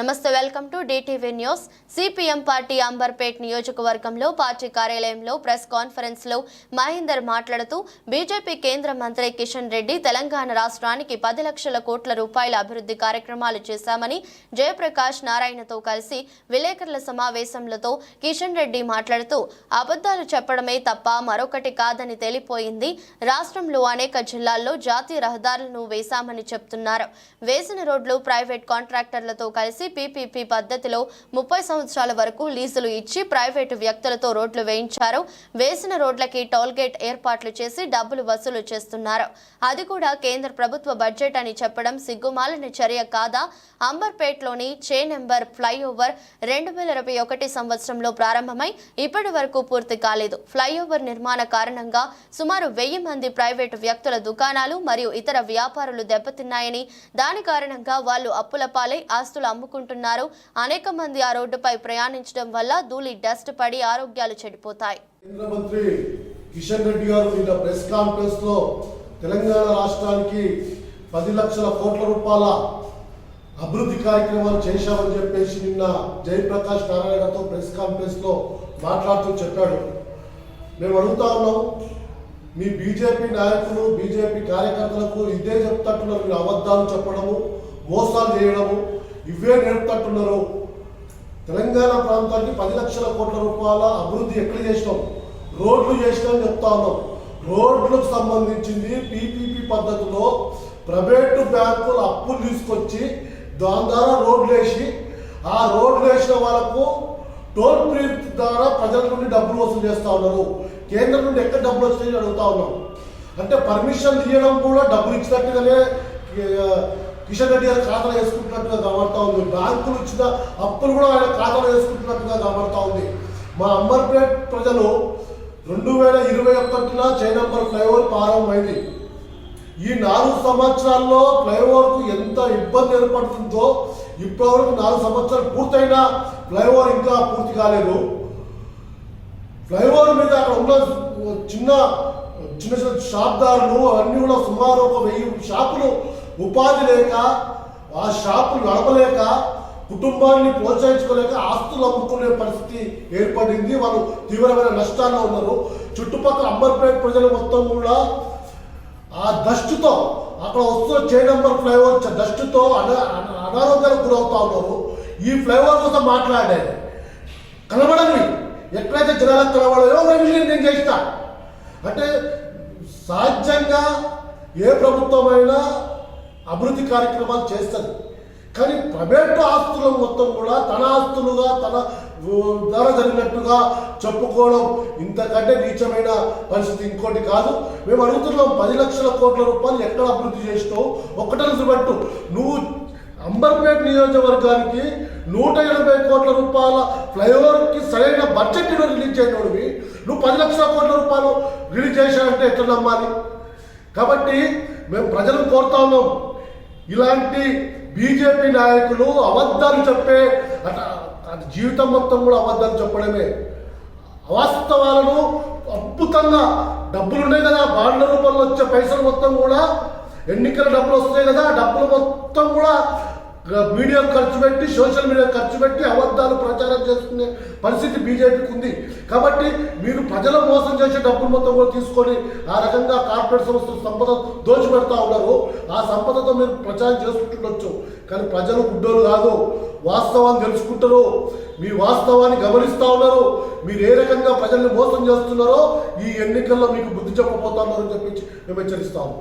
నమస్తే welcome to DTV news. CPM party Amberpet నియోజకవర్గంలో party కార్యాలయంలో ప్రెస్ కాన్ఫరెన్స్ లో మహేందర్ మాట్లాడుతూ బీజేపీ కేంద్ర మంత్రి కిషన్ రెడ్డి తెలంగాణ రాష్ట్రానికి 10 లక్షల కోట్ల రూపాయల అభివృద్ధి కార్యక్రమాలు చేశామని జయప్రకాష్ నారాయణతో కలిసి విలేకరుల సమావేశంలో కిషన్ రెడ్డి మాట్లాడుతూ అబద్ధాలు చెప్పడమే తప్ప మరొకటి కాదని తెలిపోయింది. రాష్ట్రంలో అనేక జిల్లాల్లో జాతీయ రహదారులను వేశామని చెప్తున్నారు. వేసిన రోడ్లు ప్రైవేట్ కాంట్రాక్టర్లతో కలిసి పీపీపీ పద్ధతిలో 30 సంవత్సరాల వరకు లీజులు ఇచ్చి ప్రైవేటు వ్యక్తులతో రోడ్లు వేయించారు. వేసిన రోడ్లకి టోల్ గేట్ ఏర్పాట్లు చేసి డబ్బులు వసూలు చేస్తున్నారు. అది కూడా కేంద్ర ప్రభుత్వ బడ్జెట్ అని చెప్పడం సిగ్గుమాలిన చర్య కాదా? అంబర్పేట్లోని చే నెంబర్ ఫ్లైఓవర్ 2021 సంవత్సరంలో ప్రారంభమై ఇప్పటి వరకు పూర్తి కాలేదు. ఫ్లైఓవర్ నిర్మాణ కారణంగా సుమారు 1000 మంది ప్రైవేటు వ్యక్తుల దుకాణాలు మరియు ఇతర వ్యాపారులు దెబ్బతిన్నాయని, దాని కారణంగా వాళ్ళు అప్పుల పాలై ఆస్తులు అమ్ముకుంటున్నారు. అనేక మంది ఆ రోడ్డుపై ప్రయాణించడం వల్ల ధూళి డస్ట్ పడి ఆరోగ్యాలు చెడిపోతాయి. కేంద్ర మంత్రి కిషన్ రెడ్డి గారు నిన్న ప్రెస్ కాన్ఫరెన్స్ లో తెలంగాణ రాష్ట్రానికి 10 లక్షల కోట్ల రూపాయల అభివృద్ధి కార్యక్రమాలు చేశామని చెప్పేసి నిన్న జయప్రకాష్ నారాయణతో ప్రెస్ కాన్ఫరెన్స్ లో మాట్లాడుతూ చెప్పాడు. మేము అడుగుతా ఉన్నాం, మీ బీజేపీ నాయకులు బీజేపీ కార్యకర్తలకు ఇదే చెప్తట్టున్నారు. మీరు అబద్ధాలు చెప్పడము, మోసాలు చేయడము ఇవే నేర్పుతట్టున్నారు. తెలంగాణ ప్రాంతానికి 10 లక్షల కోట్ల రూపాయల అభివృద్ధి ఎక్కడ చేసినాం? రోడ్లు చేసినామని చెప్తా ఉన్నాం. రోడ్లకు సంబంధించింది పీపీపీ పద్ధతిలో ప్రైవేటు బ్యాంకులు అప్పులు తీసుకొచ్చి దాని ద్వారా రోడ్లు వేసి, ఆ రోడ్లు వేసిన వాళ్ళకు టోల్ ఫ్రీ ద్వారా ప్రజల నుండి డబ్బులు వసూలు చేస్తూ ఉన్నారు. కేంద్రం నుండి ఎక్కడ డబ్బులు వచ్చినాయని అడుగుతా ఉన్నాం. అంటే పర్మిషన్ తీయడం కూడా డబ్బులు ఇచ్చినట్టుగానే కిషన్ రెడ్డి గారు ఖాతాలో వేసుకుంటున్నట్టుగా కనబడతా ఉంది. బ్యాంకులు ఇచ్చిన అప్పులు కూడా ఆయన ఖాతాలో వేసుకుంటున్నట్టుగా కనబడతా ఉంది. మా అంబర్పేట్ ప్రజలు 2021 చే నెంబర్ ఫ్లైఓవర్ ప్రారంభమైంది. ఈ 4 సంవత్సరాల్లో ఫ్లైఓవర్కు ఎంత ఇబ్బంది ఏర్పడుతుందో ఇప్పటివరకు 4 సంవత్సరాలు పూర్తయినా ఫ్లైఓవర్ ఇంకా పూర్తి కాలేదు. ఫ్లైఓవర్ మీద అక్కడ ఉన్న చిన్న చిన్న షాప్దారులు అన్నీ కూడా సుమారు 1000 షాపులు ఉపాధి లేక, ఆ షాపులు నడపలేక, కుటుంబాన్ని ప్రోత్సహించుకోలేక ఆస్తులు అమ్ముకునే పరిస్థితి ఏర్పడింది. వాళ్ళు తీవ్రమైన నష్టాల్లో ఉన్నారు. చుట్టుపక్కల అంబర్పేట ప్రజలు మొత్తం కూడా ఆ డస్ట్తో, అక్కడ వస్తున్న చే నెంబర్ ఫ్లైఓవర్ డస్ట్తో అనారోగ్యాలకు గురవుతా ఉన్నారు. ఈ ఫ్లైఓవర్ కోసం మాట్లాడే కనబడని ఎక్కడైతే జనాలకు కనబడో నేను చేస్తా అంటే సహజంగా ఏ ప్రభుత్వమైనా అభివృద్ధి కార్యక్రమాలు చేస్తుంది. కానీ ప్రైవేటు ఆస్తులు మొత్తం కూడా తన ఆస్తులుగా, తన ద్వారా జరిగినట్టుగా చెప్పుకోవడం ఇంతకంటే నీచమైన పరిస్థితి ఇంకోటి కాదు. మేము అడుగుతున్నాం, 10 లక్షల కోట్ల రూపాయలు ఎక్కడ అభివృద్ధి చేసినావు? ఒక్కటని పెట్టు. నువ్వు అంబర్పేట్ నియోజకవర్గానికి 180 కోట్ల రూపాయల ఫ్లైఓవర్కి సరైన బడ్జెట్ రిలీజ్ చేయనోడివి నువ్వు 10 లక్షల కోట్ల రూపాయలు రిలీజ్ చేశానంటే ఎట్లా నమ్మాలి? కాబట్టి మేము ప్రజలను కోరుతా ఉన్నాం, ఇలాంటి బీజేపీ నాయకులు అబద్ధాలు చెప్పే అది జీవితం మొత్తం కూడా అబద్ధాలు చెప్పడమే. అవాస్తవాలను అద్భుతంగా డబ్బులు ఉన్నాయి కదా, బాండ్ల రూపంలో వచ్చే పైసలు మొత్తం కూడా ఎన్నికల డబ్బులు వస్తాయి కదా, డబ్బులు మొత్తం కూడా మీడియా ఖర్చు పెట్టి, సోషల్ మీడియా ఖర్చు పెట్టి అబద్ధాలు ప్రచారం చేసుకునే పరిస్థితి బీజేపీకి ఉంది. కాబట్టి మీరు ప్రజల మోసం చేసే డబ్బులు మొత్తం కూడా తీసుకొని ఆ రకంగా కార్పొరేట్ సంస్థలు సంపద దోచిపెడతా ఉన్నారు. ఆ సంపదతో మీరు ప్రచారం చేసుకుంటుండొచ్చు, కానీ ప్రజలు గుడ్డోలు కాదు, వాస్తవాన్ని తెలుసుకుంటారు. మీ వాస్తవాన్ని గమనిస్తూ ఉన్నారు. మీరు ఏ రకంగా ప్రజల్ని మోసం చేస్తున్నారో ఈ ఎన్నికల్లో మీకు బుద్ధి చెప్పబోతున్నారని చెప్పి మేము హెచ్చరిస్తాము.